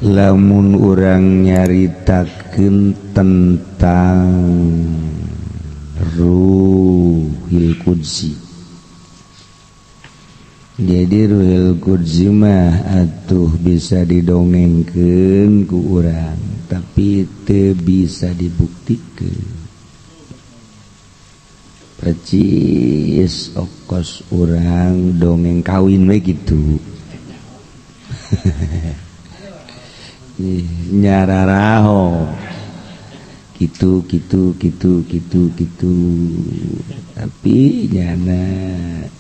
lamun urang nyaritakeun tentang Ruhil Qudsi. Jadi Ruhil Qudsi mah atuh bisa didongengkeun ku urang, tapi teu bisa dibuktikan. Percis okos urang dongeng kawin we gitu. Nyararaho gitu tapi nyana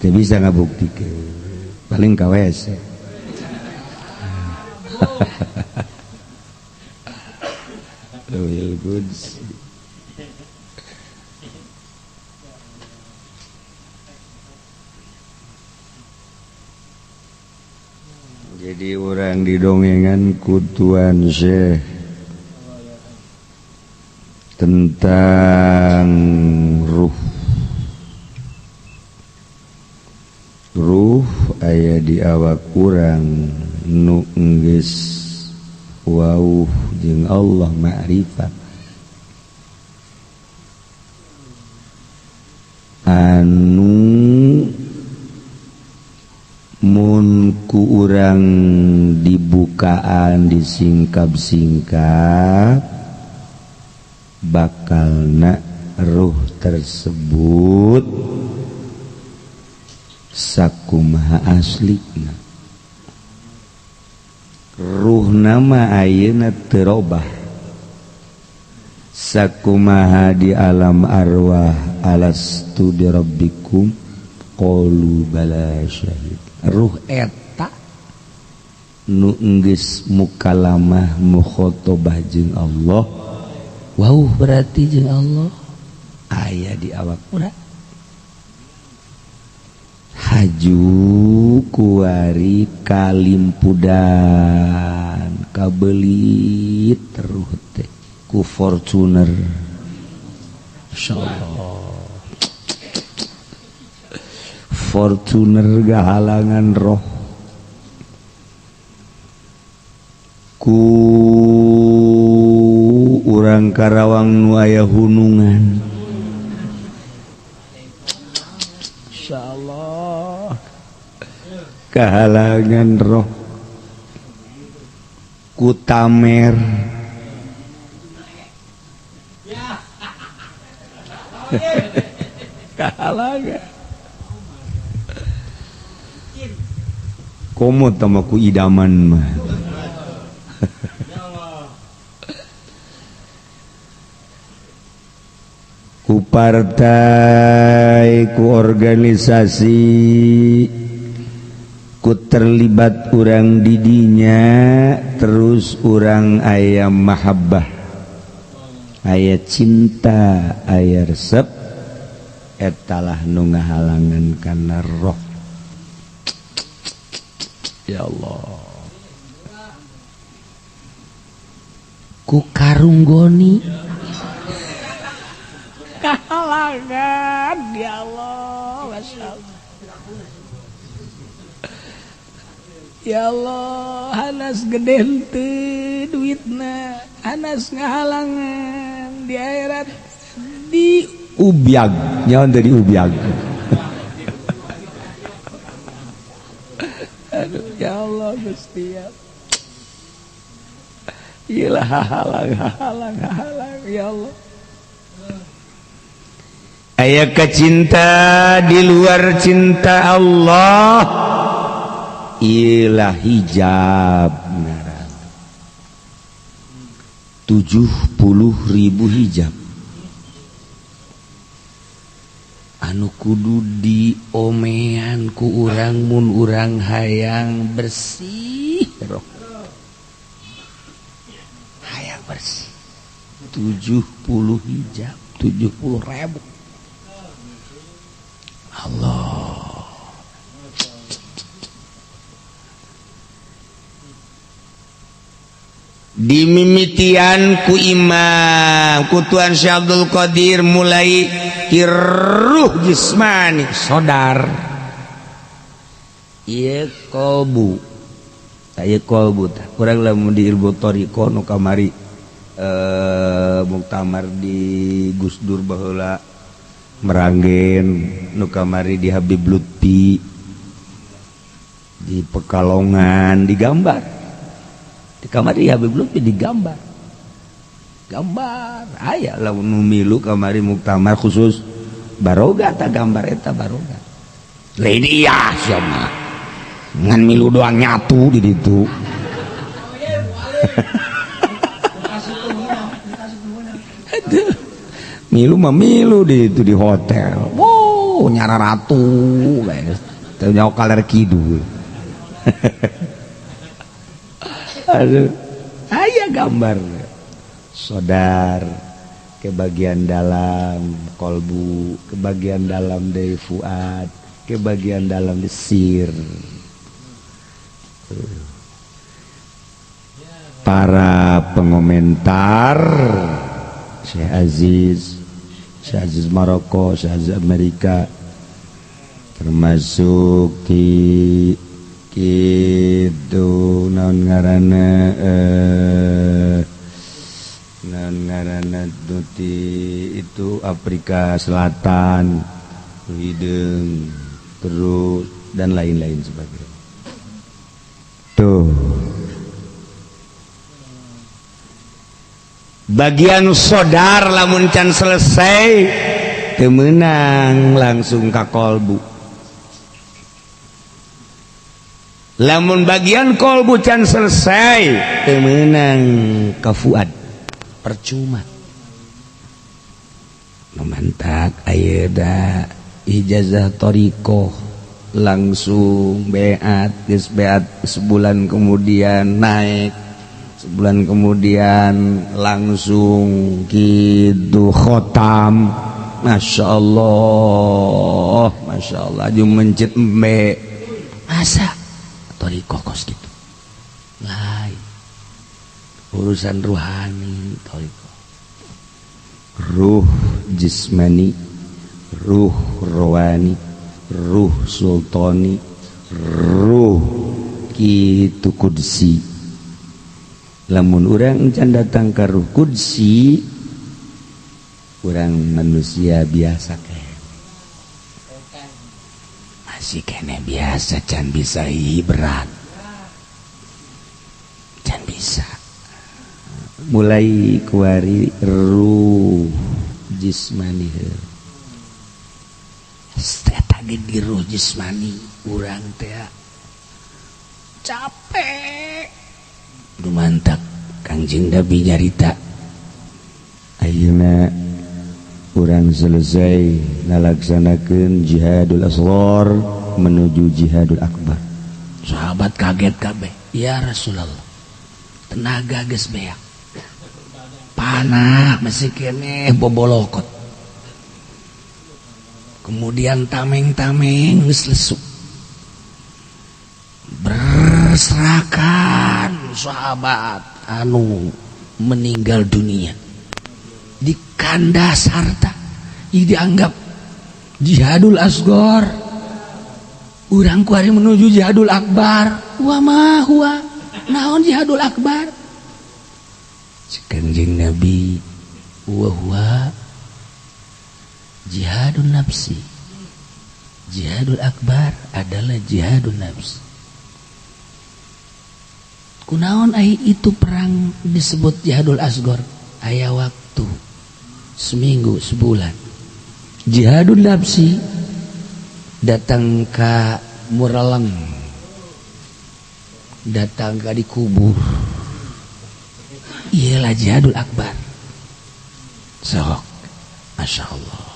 teu bisa ngabuktikan, paling ka WC. Ruhil Qudsi. Jadi orang didongengan ku Tuan Syekh tentang ruh aya di awak urang nu geus wauh jeung Allah ma'rifat anu mun ku urang dibukaan disingkap-singkap bakalna ruh tersebut sakumaha aslina. Ruh nama ayeuna teu robah sakumaha di alam arwah alastu bi rabbikum qalu bala syahid. Ruh eta nu geus mukalamah mukhotobah jeung Allah, wauh berarti jeung Allah aya di awak urang. Haju kuari kalimpudan kabelit ruh teh ku Fortuner, insyaallah. Fortuner gahalangan roh ku urang Karawang nu aya hunungan, insyaallah gahalangan roh ku Tamer gahalangan komod sama ku idaman mah. Ku partai, ku organisasi, ku terlibat urang didinya, terus urang aya mahabbah, aya cinta, aya resep, etalah nu ngahalangan kana roh. Ya Allah, ku karunggoni kahalangan. Ya Allah, Masya Allah. Ya Allah, hanas gede henteu duitna, hanas ngahalangan di akhirat di ubyag, nyaon tadi ubyag. Aduh, ya Allah Gusti ya. Iyalah halang ya Allah. Aya kacinta di luar cinta Allah, ialah hijab ngaran 70.000 hijab anu kudu diomean ku urang mun urang hayang bersih roh, hayang bersih 70 hijab 70.000. Allah, dimimitian ku imam ku Tuan Syekh Abdul Qadir mulai ruh jismani sodar ieu kolbu aya kolbu urang lamun di Ilmu Thariqah nu kamari muktamar di Gusdur baheula Meranggen nu kamari di Habib Lutfi di Pekalongan digambar di kamari Habib Lutfi digambar aya lamun nu milu kamari muktamar khusus baroga ta gambar eta baroga lain iya sia mah ngan milu doang nyatu di ditu milu mah milu di itu di hotel wow nyara ratu guys tanya kaler kidul aduh aya gambar sodar ke bagian dalam kolbu ke bagian dalam dari fuad ke bagian dalam di sir para pengomentar Syekh Aziz Maroko, Syekh Aziz Amerika termasuk kitu naon ngaranna duti itu Afrika Selatan Hideung terus dan lain-lain sebagainya tuh bagian sodar lamun can selesai temenang langsung ka kolbu lamun bagian kolbu can selesai temenang ka fuad percuma memantak ayeuna ijazah thariqah langsung geus beat sebulan kemudian naik sebulan kemudian langsung gitu khotam Masya Allah aju mencit embe masa thariqah kos gitu lain urusan ruhani thariqah ruh jismani ruh rohani ruh sultani ruh kitu kudsi lamun urang can datang ka ruh kudsi urang manusia biasa masih kene biasa can bisa berat can bisa mulai kuari ruh jismani eta ge di ruh jismani urang teh capek dumantak Kangjeng Nabi nyarita ayeuna urang selesai ngalaksanakeun jihadul asghar menuju jihadul akbar sahabat kaget kabeh ya Rasulullah tenaga geus beak panah masih keneh bobolokot kemudian tameng-tameng geus lesu berserakan sahabat anu meninggal dunia di kandas harta dianggap jihadul asghar urang kuari menuju jihadul akbar wa ma huwa naon jihadul akbar Kanjeng Nabi wa huwa jihadun nafsi jihadul akbar adalah jihadun nafsi kunaon ai itu perang disebut jihadul asghar aya waktu seminggu sebulan jihadul nafsi datang ka Muraleng datang ka dikubur ialah jihadul akbar sok Masya Allah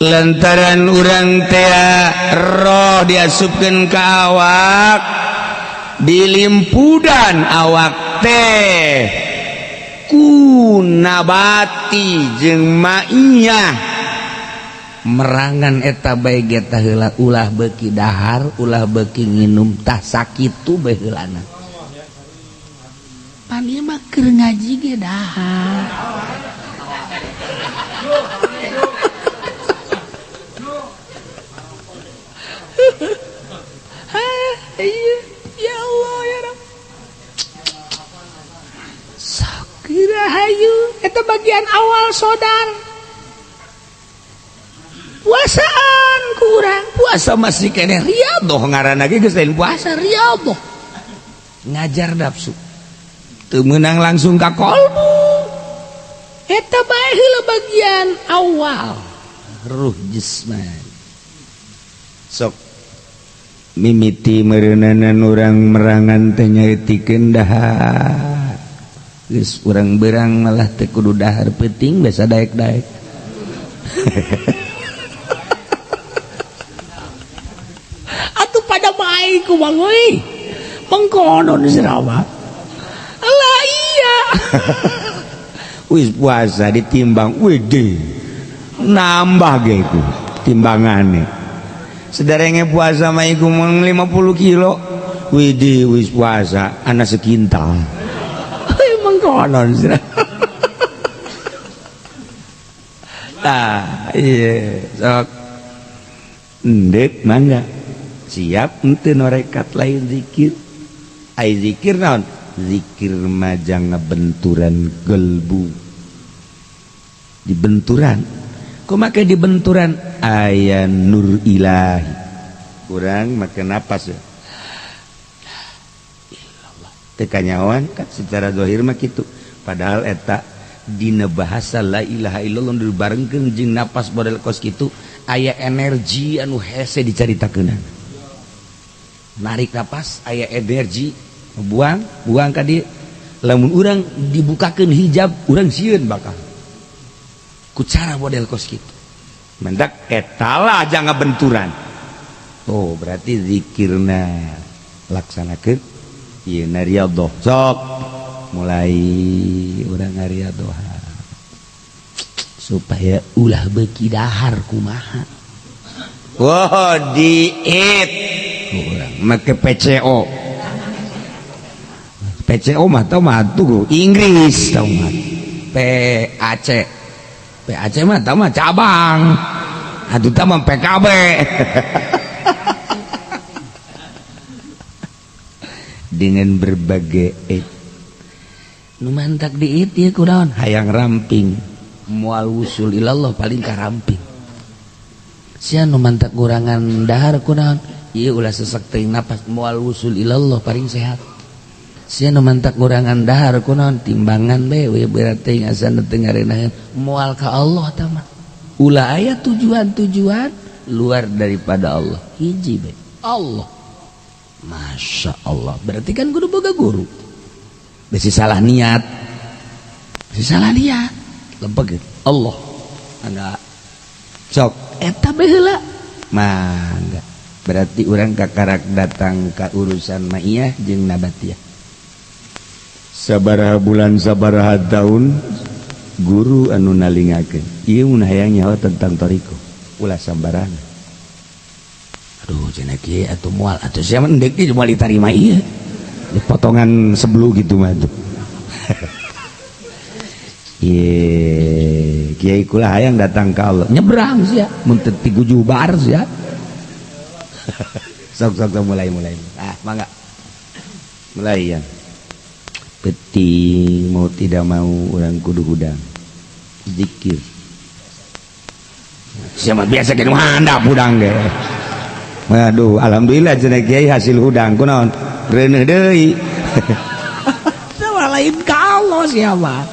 lantaran urang teh roh diasupkeun ka awak dilimpudan awak teh ku nabati jeung ma'iyah merangan eta bae eta heula ulah beuki dahar ulah beuki nginum tah sakitu bae heulana pan ieu mah keur ngaji ge dahar iya ya Allah ya Rabb sakira hayu eta bagian awal sodar puasaan kurang puasa masih kene riyadhah ngaranna ge geus lain puasa riyadhah ngajar nafsu teu meunang langsung ka qalbu eta bae heula bagian awal ruh jisman sok mimiti meureunana urang merangan teh nyaetikeun dahar geus urang beurang malah teu kudu dahar peuting biasa daek-daek atuh pada bae kumaha euy mengkonon sirawa Allah iya wis puasa ditimbang wede nambah ge ku timbangane sederenge puasa mah iku 50 kilo wede wis puasa ana sekintal mengkonon sira iya sok ndek mangga siap henteu norekat lain zikir ai zikir naon zikir majang ngabenturan gelbu dibenturan kumaha dibenturan aya nur ilahi urang make napas teu kanyawan kan secara zahir mah kitu padahal eta dina bahasa la ilaha illallah dibarengkeun jeung napas model kos kitu aya energi anu hese dicaritakeun narik napas aya energi buang ka dieu lamun urang dibukakeun hijab urang sieun bakal ku cara model kos kitu mendak eta lah aja ngabenturan oh berarti zikirna laksanakeun ieu na riyadhah sok mulai urang ngariyadoh supaya ulah beuki dahar kumaha oh diet urang make PCO mah tau mah tuh Inggris tau mah PAC mah tau mah cabang atuh tah mah PKB dengan berbagai nu mantak diit ieu kunaon hayang ramping moal wusul ilallah paling karamping sia nu mantak kurangan dahar kunaon ieu ulah sesek teuing napas moal wusul ilallah paling sehat sia nu mantak kurangan dahar kunaon timbangan bae we berat teuing asana teu ngarenaheun moal ka Allah tah mah ulah aya tujuan-tujuan luar daripada Allah hiji bae Allah Masya Allah berarti kan kudu boga guru besi salah niat lempeg Allah enggak sok eta baheula mangga berarti urang kakarak datang ka urusan maiyah jeung nabatiyah sabaraha bulan sabaraha taun guru anu nalingakeun ieu mun hayang nyaho tentang toriko ulah sabaraha aduh cenah kieu atuh moal atuh sia mah endek ieu moal ditarima ieu potongan sebelu gitu mah tuh ye kiai kula hayang datang ka Allah nyebrang sia mun teu tiguju bar sia sok mulai mangga mulai ya penting mau tidak mau orang kudu hudang zikir sia mah biasa ke handap hudang ge waduh alhamdulillah cenah kiai hasil hudang kunaon reuneuh deui lain kalau siapa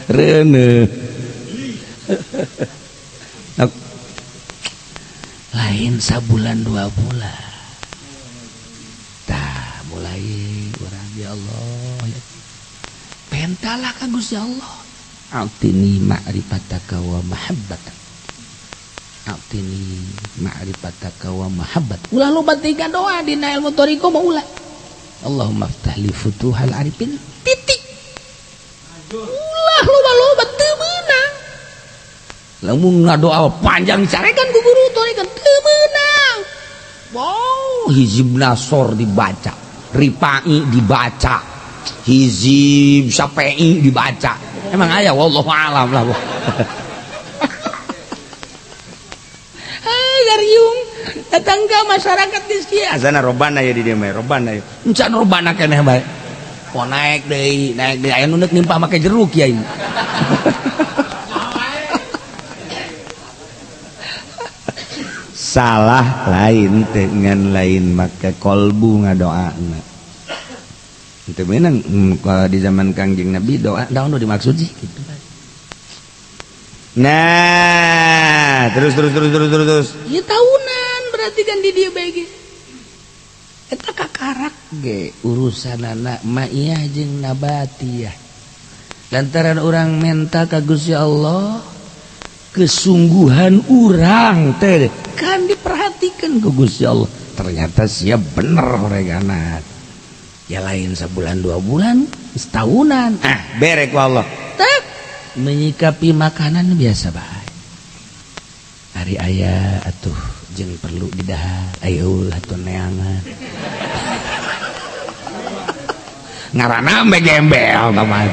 reuneuh lain sabulan 2 bulan tah mulai urang ya Allah ya pentalah ka Gusti Allah atini ma'rifataka wa mahabbatak atini ma'rifataka wa mahabbat ulah loba tiga doa dina ilmu thariqah mah ulah Allahumma aftah li futuhal arifin titik ulah loba teu meunang lamun ngadoa panjang carekan ku guru thariqah teu meunang wow hizib nasor dibaca ripai dibaca hizib syafi'i dibaca emang aya wallahu alam lah gariung datang ke masyarakat di sini asana robana ya di dia mah robana ya encan robana keneh bae oh naik deui aya nu neuk nimpa make jeruk ya ini salah lain dengan lain maka kolbu ngadoana itu menang kalau di zaman Kangjeng Nabi doa daun dimaksud sih gitu. Nah terus ya tahunan berarti kan di dia baik eta kakarak ge urusan anak maiyah jeung nabatiyah lantaran orang menta ka Gusti Allah kesungguhan urang teh kan diperhatikan ke Gusti Allah ternyata siap bener horeganan ya lain sebulan 2 bulan setahunan berek ku Allah tak menyikapi makanan biasa bae hari aya atuh jeung perlu didahar ayo ulah atuh neangan ngaranna mbe gembel teman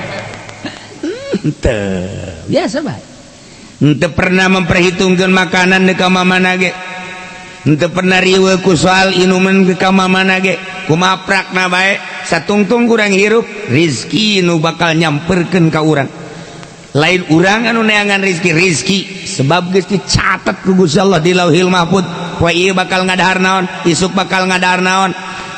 teu biasa bae henteu pernah memperhitungkeun makanan deuk ka mamana ge henteu pernah riweuh ku soal inuman ke ka mamana ge kumaha prakna bae satungtung kurang hirup rizki nu bakal nyamperkeun ka urang lain urang anu neangan rizki sebab geus dicatet ku Gusti Allah di Lauhil Mahfuz poe ieu bakal ngadahar naon isuk bakal ngadahar naon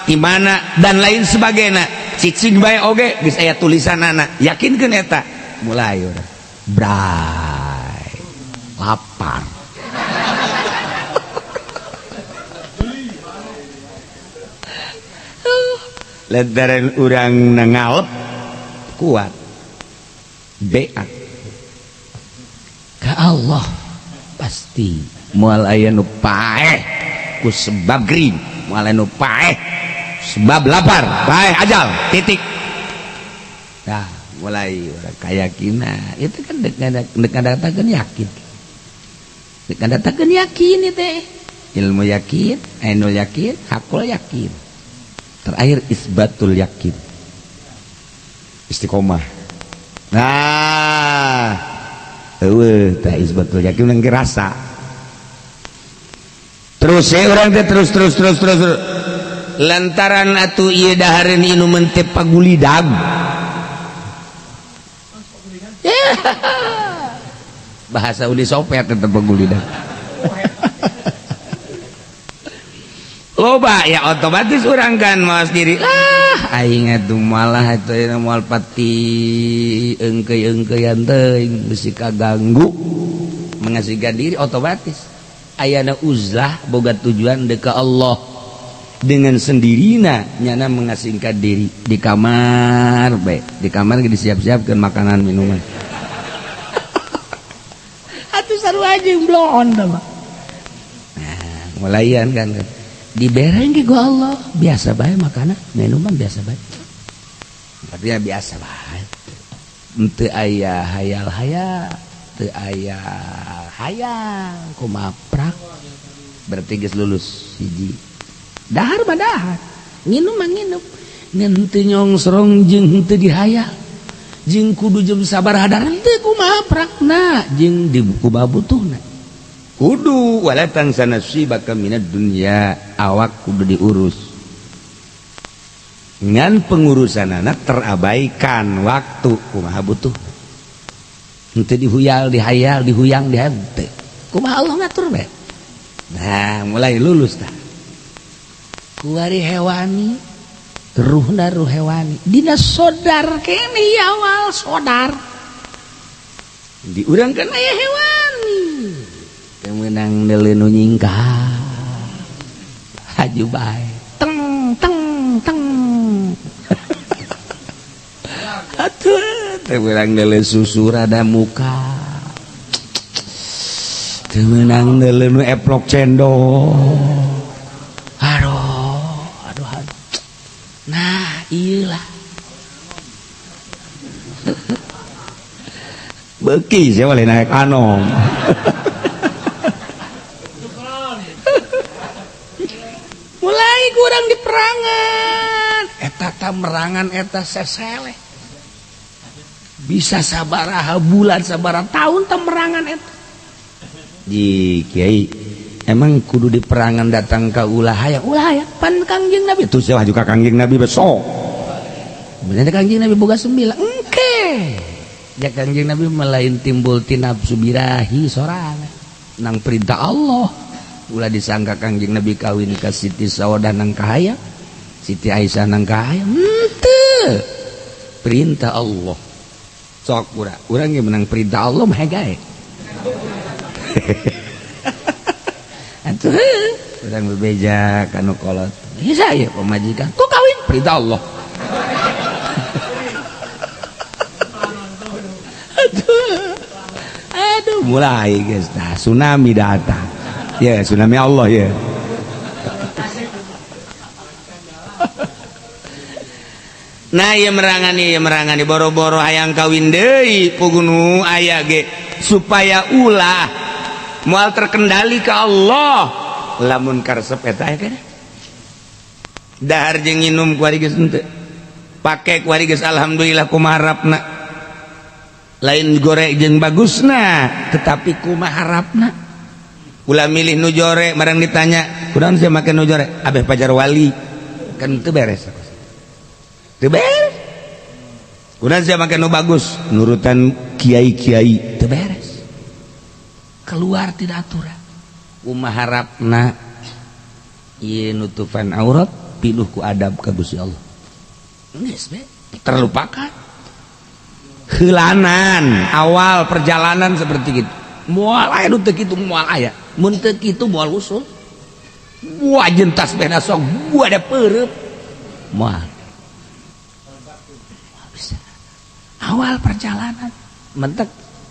di mana dan lain sebagainya cicing bae oge geus aya tulisanana yakinkeun eta mulai urang bray lapar lantaran urang nangalep kuat beat ka Allah pasti moal aya nu paeh ku sebab gering moal aya nu paeh sebab lapar paeh ajal titik nah mulai urang kayakinan itu kan dek ngadatankeun yakin dek ngadatankeun yakin itu ilmu yakin ainul yakin hakul yakin terakhir isbatul yakin istiqomah nah tah isbatul yakin nang rasa terus urang teh terus lantaran atuh ieu dahareun inuman teh pagulidag bahasa uli sopet tetep pagulidag loba ya otomatis urang kan maos diri aing atuh malah atuh moal pati eungkeuy-eungkeuyan teuing bisi kaganggu mengasihkan diri otomatis ayana uzlah boga tujuan deuk ka Allah dengan sendirina nyana mengasingkan diri di kamar bae di kamar ge disiap-siapkeun makanan minuman atuh sarua jeung blon mah nah mulaian kan dibereng ke ku Allah biasa bae makanan minuman biasa bae artinya biasa bae henteu aya hayal-hayal teu aya hayal kumaha prak berarti geus lulus hiji dahar mah dahar nginum mah nginum henteu nyongsrong jeung henteu dihayal jeung kudu jeung sabar hadar henteu kumaha prakna jeung di kumaha butuhna kudu wala tansa nasibaka minad dunya awak kudu diurus ngan pengurusanana terabaikan waktu kumaha butuh henteu dihuyal dihayal dihuyang dihente kumaha Allah ngatur bae nah mulai lulus tah kuari hewani ruhna ruh hewani dina sodar kene awal sodar diurangkeun aya hewani menang neuleuh nu nyingkah haju bae teng atuh teu meunang neuleuh susu rada muka teu meunang neuleuh nu eplok cendol aduh nah ieu lah beuki sia boleh naik anom mulai kurang di perangan eta merangan eta sesele bisa sabaraha bulan sabaraha tahun merangan eta di kiai emang kudu di perangan datang ke ulah hayang pan Kangjeng Nabi tuh saya juga Kangjeng Nabi besok bener Kangjeng Nabi boga 9 engke ya Kangjeng Nabi melain timbul ti nafsu birahi sorangan nang perintah Allah ulah disangka Kangjeng Nabi kawin ka Siti Saudah nang kahayang Siti Aisyah nang kahayang henteu perintah Allah sok urang ge menang perintah Allah mah gae atuh urang bebeja kanu kolot ieu saya pamajikan ku kawin perintah Allah aduh mulai guys tsunami datang ya tsunami Allah ya nah ieu merangani boro-boro hayang kawin deui pugunu aya ge supaya ulah moal terkendali ke Allah lamun karesep eta aya kana dahar jeung nginum kuari geus henteu pake kuari geus alhamdulillah kumaha harapna lain goreng jeung bagusna tetapi kumaha harapna ulah milih nu jore marang ditanya kunaon sia make nu jore abeh pajar wali kan teu beres teu beres kunaon sia make nu bagus nurutan kiai-kiai teu beres keluar tidak aturan kumaha harapna ieu nutufan aurat pinuh ku adab ka Gusti Allah geus be terlupakan heulanan awal perjalanan seperti itu moal aya nu teu kitu moal aya mun teu kitu moal usul wajen tas bena sok gua ada peureup moal bisa awal perjalanan mentek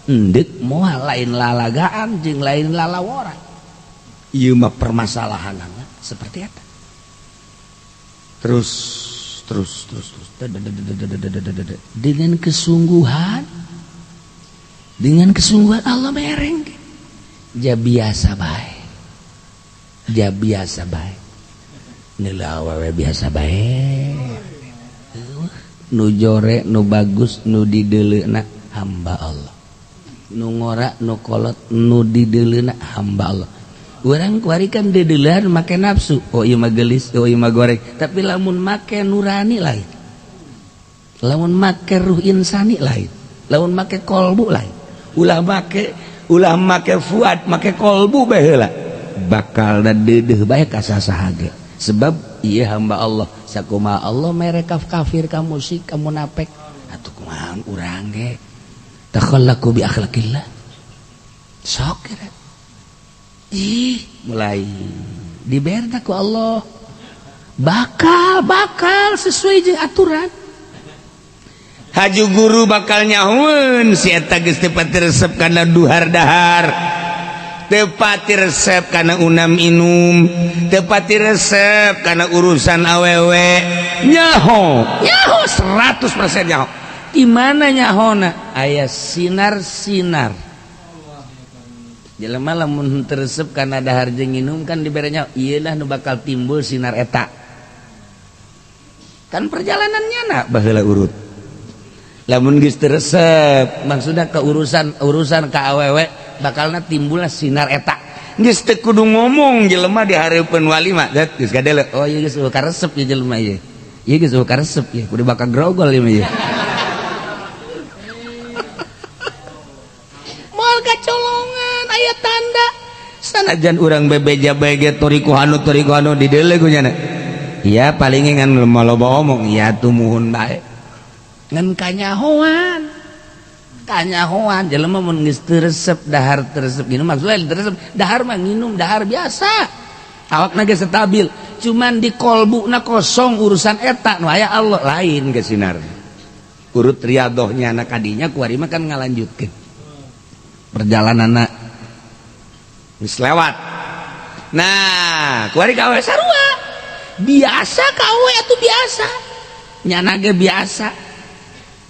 endek moal lain lalagaan jeung lain lalaworan ieu mah permasalahanna seperti eta terus dengan kesungguhan Allah mereng ja biasa bae nila awewe biasa bae nu jore nu bagus nu dideleuna hamba Allah nu ngora nu kolot nu dideleuna hamba Allah urang kuari kan dedelan make nafsu oh ieu mah geulis oh ieu mah goreng tapi lamun make nurani lain lamun make ruh insani lain lamun make kolbu lain ulah make fuad make kolbu bae heula bakal da deudeuh bae ka sasaha ge sebab ieu hamba Allah sakumaha Allah mere kafir ka musyrik ka munafik atuh kumaha urang ge takhallaqu bi akhlaqillah sok kira mulai diberna ku Allah bakal sesuai jeung aturan haju guru bakal nyahueun si eta geus teu pati resep kana duhar dahar teu pati resep kana unam inum teu pati resep kana urusan awewe nyaho 100% nyaho di mana nyahona aya sinar jelema lamun teresep kana dahar jeung nginum kan diberenya ieu lah nu bakal timbul sinar eta kan perjalanannya na baheula urut lamun geus teresep maksudna ke urusan ka awewe bakalna timbulna sinar eta geus teu kudu ngomong jelema di hareupeun wali mah geus gadele oh ieu geus karesep ieu jelema ieu geus karesep ieu kudu bakal grogol ieu mah ieu moal kacolongan aya tanda sanajan urang bebeja bae ge toriku hanu didele ku nya iya paling ngan loba omong iya tumuhun bae ngan kanyahoan jelema mun geus teu resep dahar teresep gini maksudna teresep dahar mah nginum dahar biasa awakna ge stabil cuman di kolbuna kosong urusan eta nu aya Allah lain ge sinar urut riadohnya anak kadinya kuari mah kan ngalanjutkeun perjalananna geus lewat nah kuari ka awewe sarua biasa ka awewe atuh biasa nyana ge biasa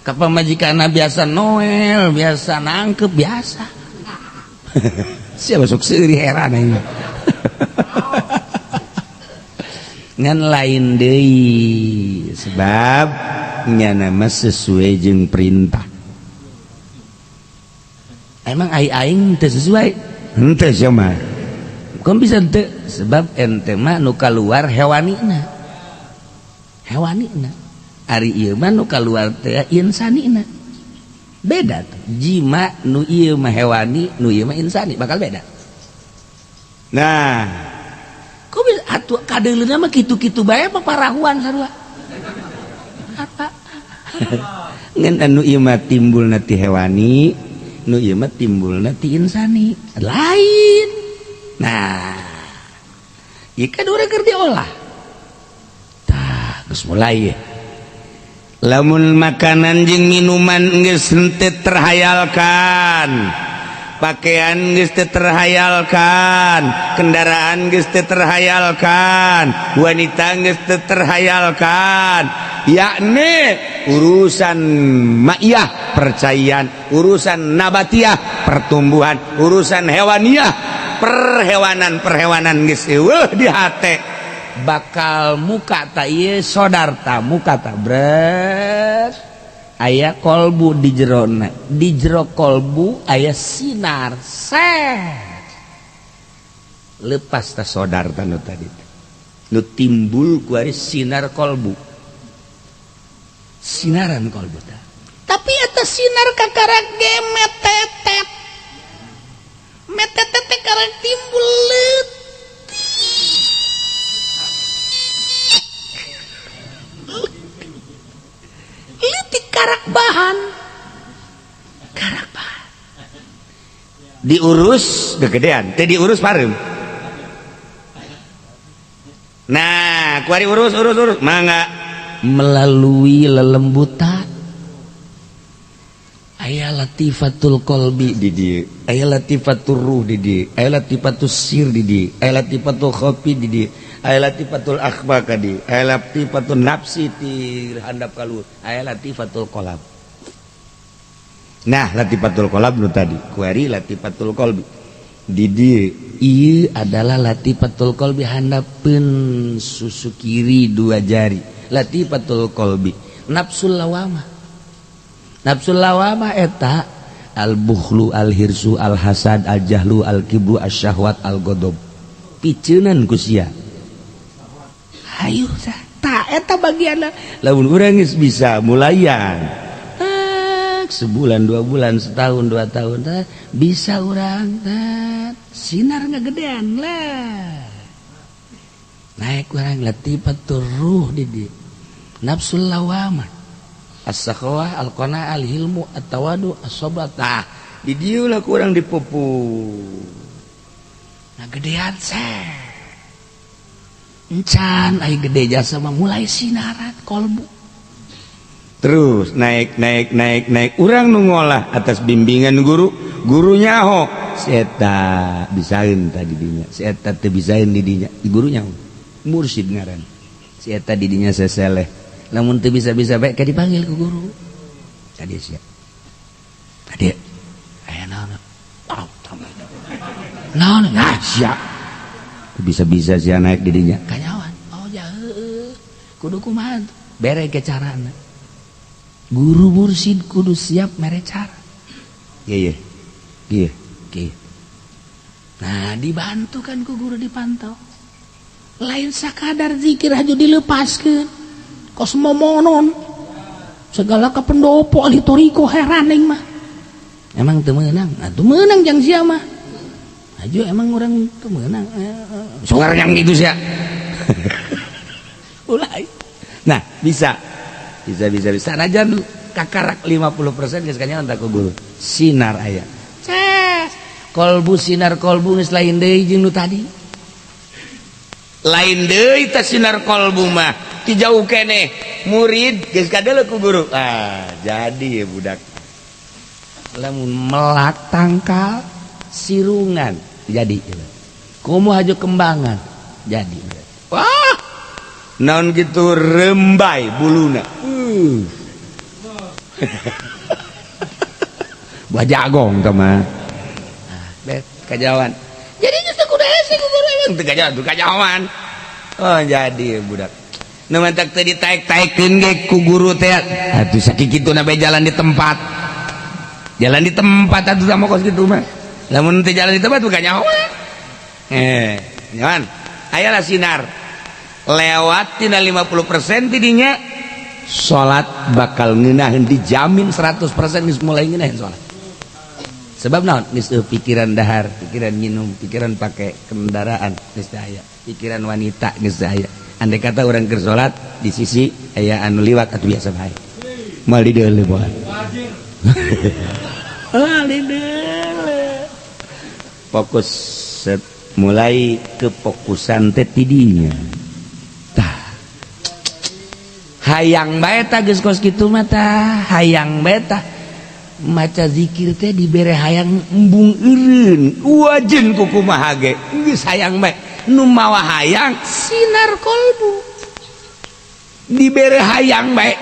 ka pamajikanna biasa noel biasa nangkep biasa siapa sok seuri heran ini ngan lain deui sebab nyana mah sesuai jeung perintah emang aing teu sesuai henteu sia mah kok bisa teu sebab ente mah nu kaluar hewanina ari ieu mah nu kaluar teh insanina beda tuh jima nu ieu mah hewani nu ieu mah insani bakal beda. Nah kok bisa atuh kadeulina mah kitu-kitu bae paparahuan sarua apa ngan anu ieu mah timbulna ti hewani nu ieu mah timbulna ti insani lain. Nah ieu kan urang keur diolah tah geus mulai ya. Lamun makanan jeung minuman geus teu terhayalkan, pakaian geus teu terhayalkan, kendaraan geus teu terhayalkan, wanita geus teu terhayalkan, yakni urusan ma'iyah percayaan, urusan nabatiyah pertumbuhan, urusan hewaniyah perhewanan geus eueuh di hate bakal muka ta ieu sodarta muka ta bret aya kolbu di jerona di jero kolbu aya sinar lepas ta sodarta nu tadi nu timbul ku ari sinar kolbu sinaran kolbu ta tapi eta sinar kakarak ge metetet karek timbul karak bahan diurus gegedean teh diurus pareum. Nah kuari urus mangga melalui lelembutan aya latifatul qalbi di dieu aya latifatul ruh di dieu aya latifatul sir di dieu aya latifatul khafi di dieu aya latifatul akhbar kadi aya latifatul nafsi ti handap kaluhur aya latifatul qalb. Nah latifatul qalb nu tadi kuari latifatul qalbi di dieu ieu adalah latifatul qalbi handapeun susu kiri dua jari latifatul qalbi nafsul lawamah eta al bukhlu al hirsu al hasad al jahlu al kibru asyahwat al ghadab piceunan ku sia hayu tah eta bagianna lamun urang geus bisa mulayan sebulan 2 bulan setahun 2 tahun bisa urang sinar ngagedean lah naik urang latifatul ruh di dieu nafsul lawamah as-sakhawah al-qanaah al-hilmu at-tawadu as-sabr tah di dieu lah kurang dipupu ngagedean encan ai gede jasa mah mulai sinaran kolbu terus naik urang nu ngolah atas bimbingan guru nyaho si eta bisaeun tadi dinya si eta teu bisaeun di dinya guru nyaho mursyid ngaran si eta di dinya seseleh lamun teu bisa-bisa bae ka dipanggil ku guru tadi sia tadi aya naon naon sia bisa-bisa sia naik di dinya kanyawan oh ja heueuh kudu kumaha bere ke carana guru mursyid kudu siap mere cara iya nah dibantu kan ku guru dipantau lain sakadar zikir haju dilepaskeun kos momonon segala kapendopo ahli toriko heraning mah emang teu meunang atuh meunang jang sia mah aju emang urang teu meunang sogar yang gitu sia ulai nah bisa sanajan kakarak 50% geus kanyaon tak ku guru sinar aya kolbu sinar kolbu geus lain deui jeung nu tadi lain deui teh sinar kolbu mah ti jauh keneh murid geus kadeuleuh ku guru jadi ya budak lamun melak tangkal sirungan jadi kumu haju kembangan jadi wah naon gitu rembai buluna buah jagong teman bet kajawan jadi nyata kuda ese ku guru emang teu kajawan oh jadi budak nu mantak teu ditaek-taekeun ge ku guru teh atuh sakikituna bae jalan di tempat atuh sama kos kitu mah lamun teu jalan di tempat bukan nyawa Nyaman ayalah sinar lewat tina 50% tidinya salat bakal ngeunaheun dijamin 100% geus mulai ngeunaheun salat. Sebab naon? Geus pikiran dahar, pikiran nginum, pikiran pakai kendaraan geus aya, pikiran wanita geus aya. Andai kata orang keur salat di sisi aya anu liwat atuh biasa bae. Moal di deuleu boan. Di deuleu. Fokus mulai kefokusan teh tidinya. Tah. Hayang bae tah geus kos kitu mah tah, hayang bae tah. Maca zikir teh dibere hayang embung eureun. Wajen kukumaha ge geus hayang bae. Nu mawa hayang sinar kolbu. Dibere hayang bae.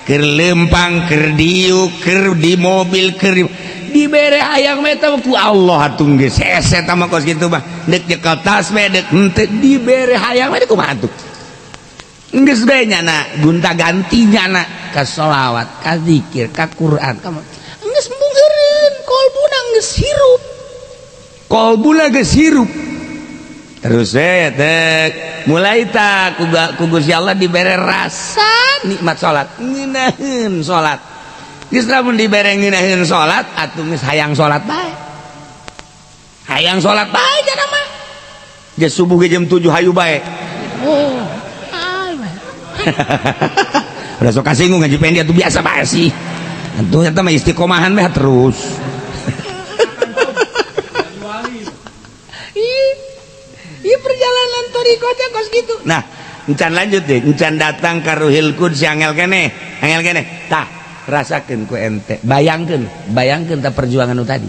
Keur lempang, keur diuk, keur di mobil, keur dibere hayang bae tah ku Allah atuh geus hese tah mah kos kitu mah. Deuk nyekel tas bae deuk henteu dibere hayang bae kumaha atuh. Geus bae nyana gonta-ganti nyana ka sholawat, ka zikir, ka Quran, ka geus embung eureun, kolbuna geus hirup. Kolbuna geus hirup. Terus mulai tak ku Gusti Allah dibere rasa nikmat salat, ngeunaheun salat. Geus lamun dibere ngeunaheun salat atuh geus hayang salat bae. Hayang salat bae cenah mah. Geus subuh ge jam 7 hayu bae. Oh. Udah sok kasinggung ngaji pendia atuh biasa bae sih. Atuh eta mah istiqomahan bae terus. Perjalanan torikonya kos gitu. Nah, encan lanjut deh, encan datang ka Ruhil Quds angel kene, tah rasakeun ku ente, bayangkeun tah perjuangan nu tadi.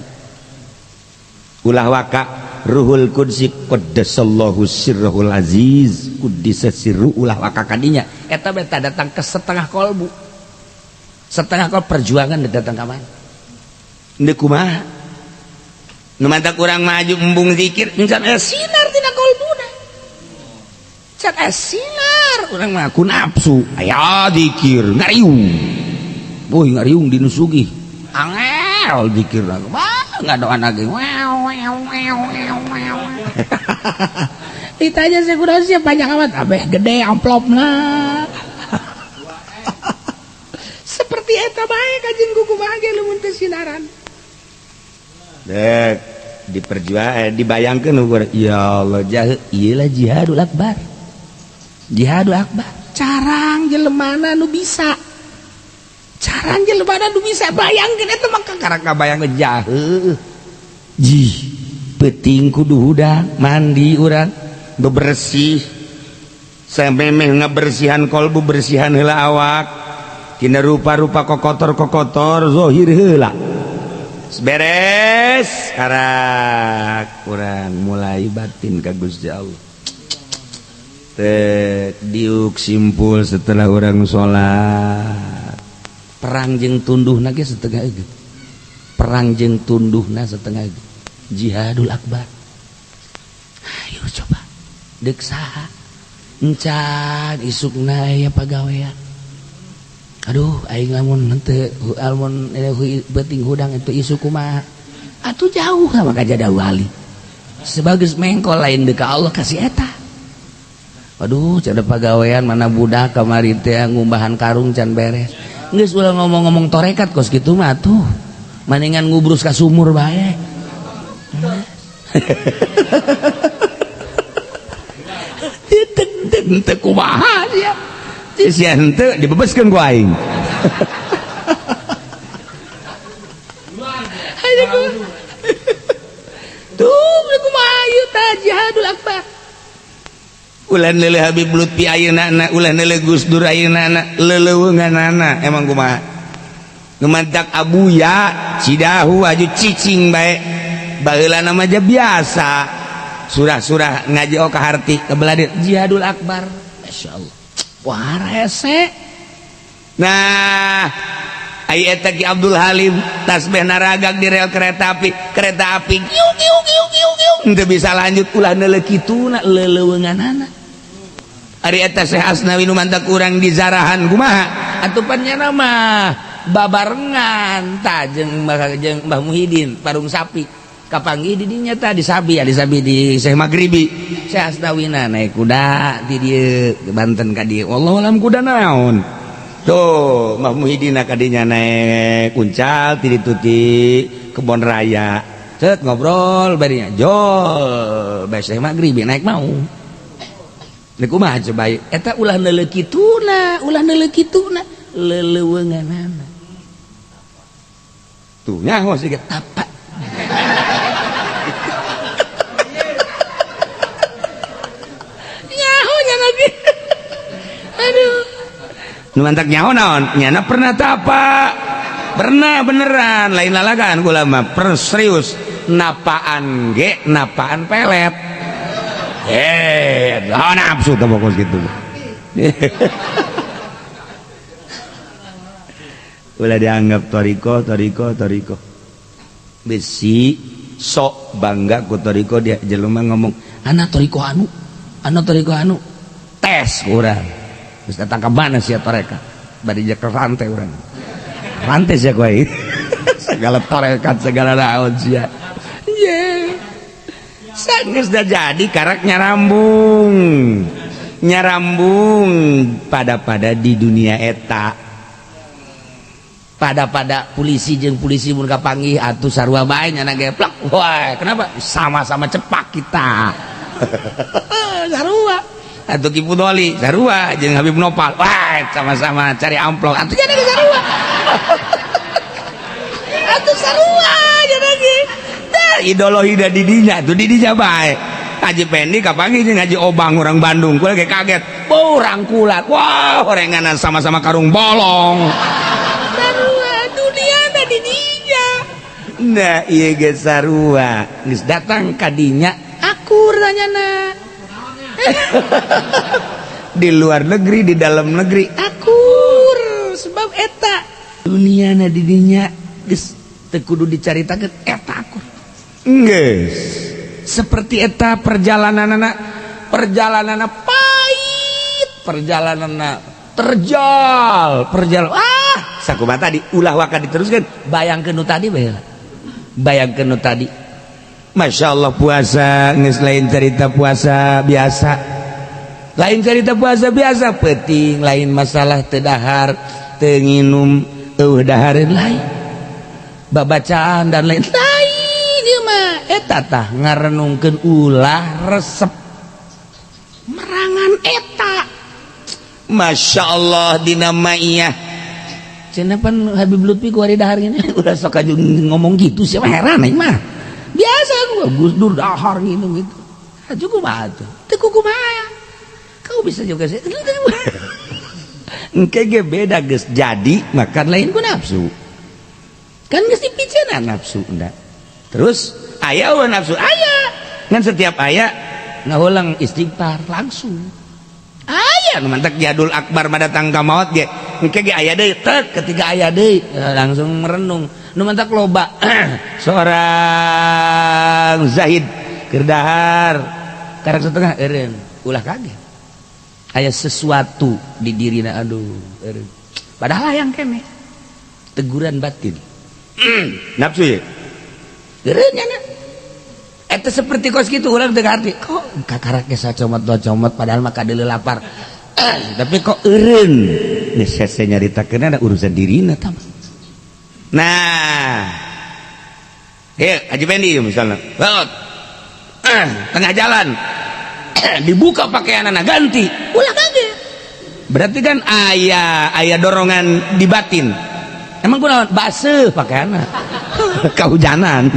Ulah waka Ruhul Quds qaddasallahu sirrul aziz, kuddisa sirru ulah waka kadinya. Eta beta datang ke setengah kolbu. Setengah kol perjuangan datang ka mana? Ndeu kumaha? Nu mantak urang maju embung zikir, encan sinar tina kolbuna. Can sinar urang mah ku nafsu, aya zikir ngariung. Boy ngariung dinu sugih. Angel zikirna. Mah ngadoan lagi. Ditanya sekurasi panjang amat, abeh gede amplopna. Seperti eta bae kajen kukumaha ge lamun teu sinaran. Dek dibayangkan ya Allah iyalah jihadul akbar, jihadul akbar. Carang jelemana nu bisa, carang jelemana nu bisa bayangkeun eta mah kakarang kabayang jaheuh. Jih penting kudu hudang mandi urang bebersih samemeh ngabersihan kolbu, bersihan heula awak tina rupa-rupa kokotor zahir heula. Beres karak kurang mulai batin ka Gusti Allah. Diuk simpul setelah orang sholat. Perang jeung tunduhna ge setengah eug. Perang jeung tunduhna setengah eug. Jihadul akbar. Ayo coba deuk saha? Encan isukna aya pagawean. Aduh aing lamun henteu almun beuting hudang itu isu kumaha atuh jauh mah ka jada wali sebagus mengkol lain deuk ka Allah kasih eta. Aduh cada pagawean mana budak kamari teh ngumbahan karung can beres geus ulah ngomong-ngomong torekat kos kitu mah atuh maningan ngubrus ka sumur bae. Teu kumaha sia sia henteu dibebeskeun ku aing. Tuh kumaha ieu tah jihadul akbar. Ulah neuleuh Habib Lutfi ayeunana, ulah neuleuh Gus Dur ayeunana, leuleuweunganana emang kumaha. Nu mantak abuya, cidahu aju cicing bae. Baheulana mah biasa. Surah-surah ngaji ka harti kabeladir jihadul akbar. Masyaallah. Wah rese. Nah ai eta ki Abdul Halim tasbih naragak di rel kereta api kiu teu bisa lanjut ulah neuleuh kituna leuleuweunganana. Ari eta Syekh Asnawi nu mantak urang di Zarahan kumaha atuh pannyana mah babarengan tah jeung Mbah Muhyiddin parung sapi kapanggih di dinya tah di Sabi di Syekh Maghribi Syekh Asdawina naik kuda di dieu Banten ka dieu wallahu alam kuda naon tuh Mbah Muhyiddin ka dinya naik uncal ti ditu ti Kebon Raya cet ngobrol barinya jol bae Syekh Maghribi naik mau nek kumaha coba eta ulah neuleuh kituna leleuweunganana tuh nyaho siga tapak nyahonya lagi aduh nu mantak nyaho naon nyana pernah tapak pernah beneran lain lalagan kula mah serius napaan ge napaan pelet nafsu teh pokok gitu ulah dianggap toriko besi sok bangga ku toriko dia jelema ngomong anak toriko anu tes urang terus datang ke mana sih toreka bari jak rantai urang rantai sih kuai segala torekat segala naon sia sanggeus da jadi karak nyarambung pada di dunia eta pada polisi jeung polisi mun kapanggih atuh sarua bae nyana geplak wah kenapa sama-sama cepak kita sarua atuh Ki Pudoli sarua jeung Habib Nopal wah sama-sama cari amplop atuh nyana ge sarua atuh sarua nyana ge tah idolohi da di dinya tuh di dinya bae Haji Pendi kapanggih jeung Haji Obang orang Bandung kula ge kaget urang kulat wah orenganan sama-sama karung bolong nah iya ge sarua geus datang kadinya akur tanyana di luar negeri di dalam negeri akur sebab eta duniana di dinya geus teu kudu dicaritakeun eta akur geus seperti eta perjalananana pahit perjalananna terjal sakumaha tadi ulah waka diteruskeun bayangkeun nu tadi bae bayangkan nu tadi Masya Allah puasa nges lain cerita puasa biasa penting lain masalah tedahar tenginum daharin lain babacaan dan lain ieu mah eta tah ngarenungkeun ulah resep merangan eta Masya Allah dina maiyah cenah pan Habib Lutfi ku hari dahar gini udah sok aja ngomong gitu sih heran aing mah biasa gua Gus Dur dahar gitu kumaha tuh teu kumaha kau bisa juga sih engke ge beda geus jadi makan lain ku nafsu kan geus dipicena nafsu nda terus aya we nafsu aya ngan setiap aya ngahulang istighfar langsung aya nu mantak jadul akbar madatang ka maot ge engke ge aya deui tek ketika aya deui langsung merenung nu mantak loba seorang Zahid keur dahar karek setengah eureun ulah kaget aya sesuatu di dirina aduh eureun padahal hayang keneh teguran batin nafsu ye eureun nya eta seperti kos kitu urang teu ngarti kok kakarak ge sacomot padahal mah kadeuleu lapar tapi kok eureun geus hese nyaritakeun ada urusan dirina tah nah Haji Pendi misalnya tengah jalan dibuka pakaianana ganti ulah kaget berarti kan aya dorongan di batin emang kunaon baseuh pakaianna kahujanan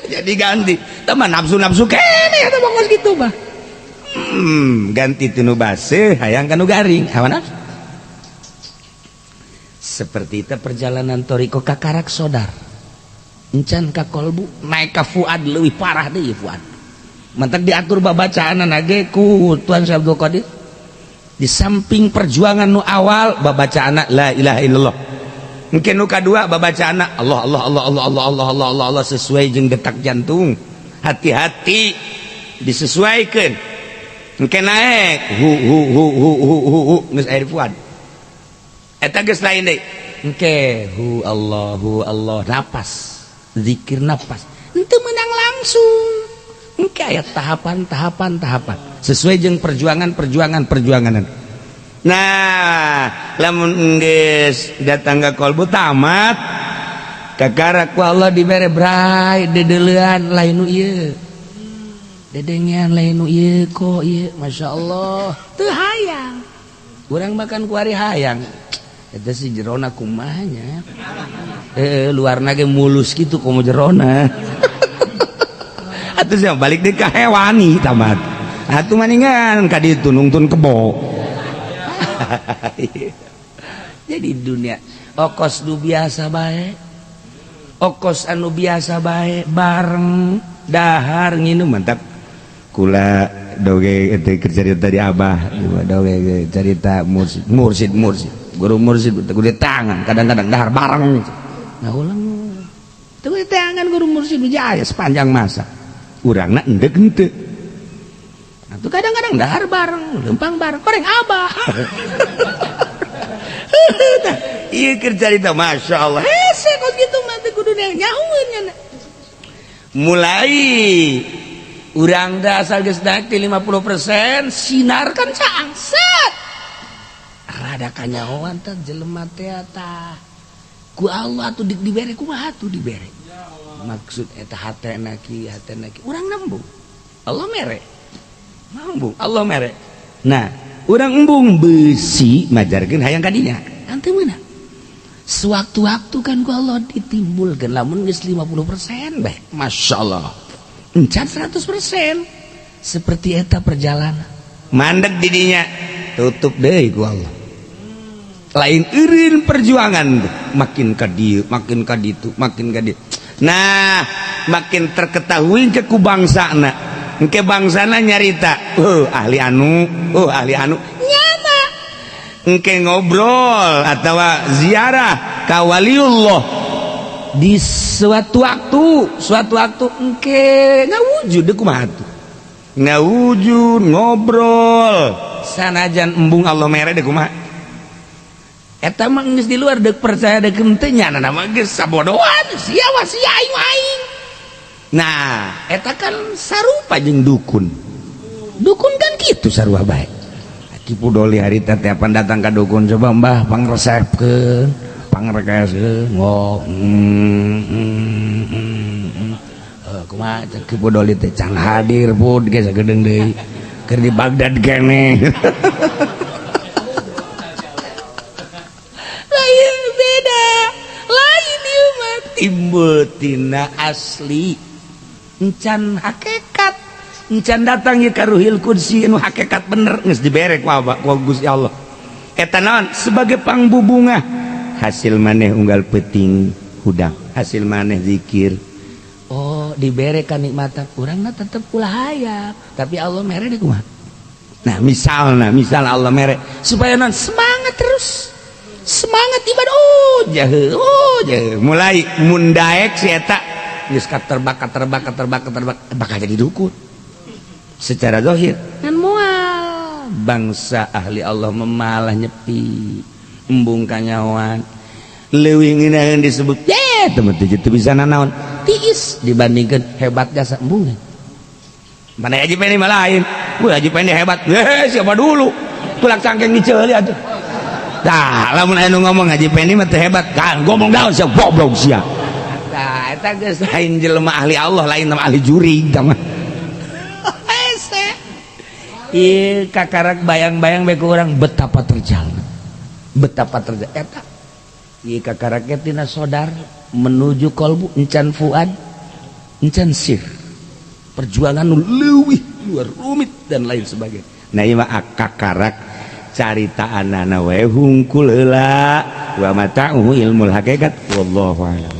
jadi ganti teman nafsu kene eta bangos gitu mah ganti tinu baseuh hayang kanu garing hawa nafsu seperti itu perjalanan toriko kakarak sodar encan ka kolbu naik ka fuad leuwih parah deui fuad mantak diatur babacaanana ge ku Tuan Syekh Abdul Qadir di samping perjuangan nu awal babacaanna la ilaha illallah engke nu kadua babacaanna Allah sesuai jeung detak jantung hati-hati disesuaikeun engke naik hu geus air fuad eta geus lain deui engke hu Allah napas zikir napas henteu menang langsung engke aya tahapan sesuai jeung perjuangan. Nah lamun geus datang ka kolbu tamat kakara ku Allah dibere bray dedeleuan lain nu ieu dedengean lain nu ieu kok ieu masyaallah teu hayang urang makan ku ari hayang eta si jerona kumaha nya luarna ge mulus kitu komo jerona atuh sia balik deui ka hewani tamat atuh maningan ka ditu nungtun kebo jadi dunia okos nu biasa bae okos anu biasa bae bareng dahar nginum mantap kula doge teh cerita di abah doge cerita mursid guru mursid gede tangan kadang-kadang dahar bareng nah ulang teu gede tangan guru mursid Wijaya sepanjang masa urangna endeg henteu atuh kadang-kadang dahar bareng lempang bareng koreng abah ieu keur carita masyaallah hese kok gitu mah teh kudu nyahueun nya mulai urang da asal geus naik ti 50% sinar kan caang set rada kanyahoan teh jelema teh tah ku Allah atuh dibere kumaha atuh dibere maksud eta hatena ki urang nembung Allah mere nembung Allah mere nah urang embung besi majarkeun hayang ka dinya ante meunang sewaktu-waktu kan ku Allah ditimbulkeun lamun geus 50% beh masyaallah encan 100% seperti eta perjalanan mandeg di dinya tutup deui ku Allah lain eureun perjuangan makin ka dieu makin ka ditu makin ka dieu nah makin terketahui ke ku bangsana engke bangsana nyarita ahli anu nyata engke ngobrol atawa ziarah ka waliullah di suatu waktu engke ngawujud deuk kumaha tuh ngawujud ngobrol sanajan embung Allah mere deuk kumaha eta mah geus di luar deuk percaya deuk teu nya nama geus sabodohan sia aing nah eta kan sarupa jeung dukun kan kitu sarua bae kipu doli harita teh pan datang ka dukun coba mbah pangresepkeun pangrekeseun kumaha kipu doli teh can hadir pun geus sagedeung deui keur di Baghdad keneh lain beda lain ieu mah timbul tina asli encan hakikat encan datang ye ka Ruhil Qudsi anu hakikat bener geus dibere ku Gusti Allah eta naon sebagai pangbubungah hasil maneh unggal peuting hudang hasil maneh zikir oh dibere kanikmatan urangna tetep ulah hayang tapi Allah mere deuk kumaha nah misal Allah mere supaya non semangat terus semangat ibadah jahe mulai mun daek si eta geus terbak bakal jadi dukun secara zahir kan moal bangsa ahli Allah memalah nyepi embung kanyawan leuwih ngeunaheun disebut temen teu bisa naon tiis dibandingkeun hebat jasa embung mana Haji Pendi mah lain Haji Pendi hebat siapa dulu tulak cangkeng diceuli atuh tah lamun aya nu ngomong Haji Pendi mah teu hebat kan ngomong daun sia goblok sia tah eta geus lain jelema ahli Allah lain nama ahli jurig tah mah ieu kakarak bayang-bayang bae ku urang betapa terjal eta ieu kakarak tina sodar menuju kolbu encan fuad encan sir perjuangan nu leuwih luar rumit dan lain sebagainya nah ieu mah kakarak caritaanana we hungkul heula wa mata'uhu ilmul haqiqat wallahu a'lam.